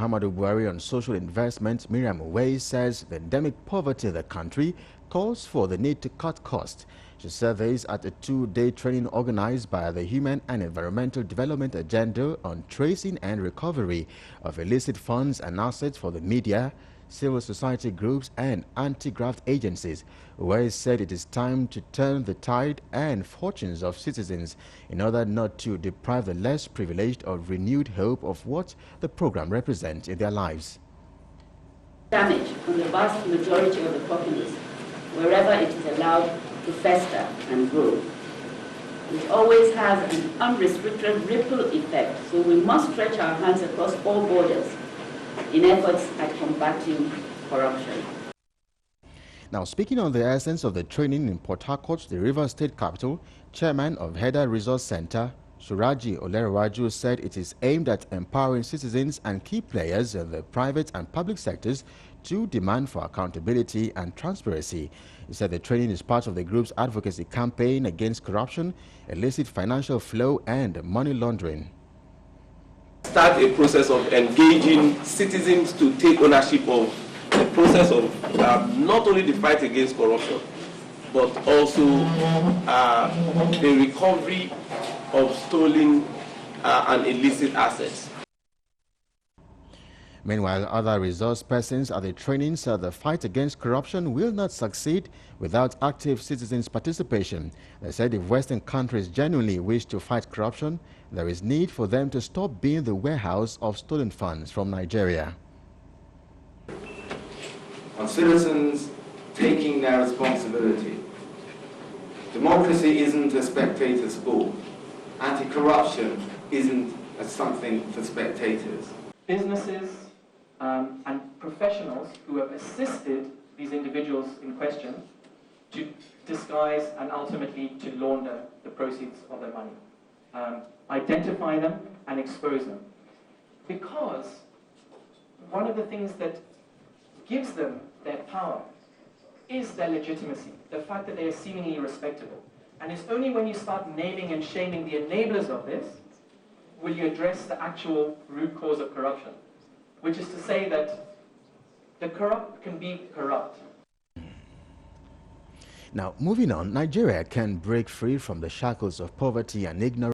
Muhammadu Buhari on social investment, Miriam Uwais, says the endemic poverty in the country calls for the need to cut costs. She said this at a two-day training organized by the Human and Environmental Development Agenda on tracing and recovery of illicit funds and assets for the media, civil society groups and anti-graft agencies. Uwais said it is time to turn the tide and fortunes of citizens in order not to deprive the less privileged of renewed hope of what the program represents in their lives. Damage on the vast majority of the populace wherever it is allowed to fester and grow. It always has an unrestricted ripple effect, so we must stretch our hands across all borders in efforts at combating corruption. Now, speaking on the essence of the training in Port Harcourt, the Rivers State capital, Chairman of Heda Resource Center, Suraji Olerwaju, said it is aimed at empowering citizens and key players in the private and public sectors to demand for accountability and transparency. He said the training is part of the group's advocacy campaign against corruption, illicit financial flow and money laundering. Start a process of engaging citizens to take ownership of the process of not only the fight against corruption, but also the recovery of stolen and illicit assets. Meanwhile, other resource persons at the training said the fight against corruption will not succeed without active citizens' participation. They said if Western countries genuinely wish to fight corruption, there is need for them to stop being the warehouse of stolen funds from Nigeria. On citizens taking their responsibility. Democracy isn't a spectator sport. Anti-corruption isn't something for spectators. Businesses and professionals who have assisted these individuals in question to disguise and ultimately to launder the proceeds of their money. Identify them and expose them. Because one of the things that gives them their power is their legitimacy, the fact that they are seemingly respectable. And it's only when you start naming and shaming the enablers of this will you address the actual root cause of corruption, which is to say that the corrupt can be corrupt. Now, moving on, Nigeria can break free from the shackles of poverty and ignorance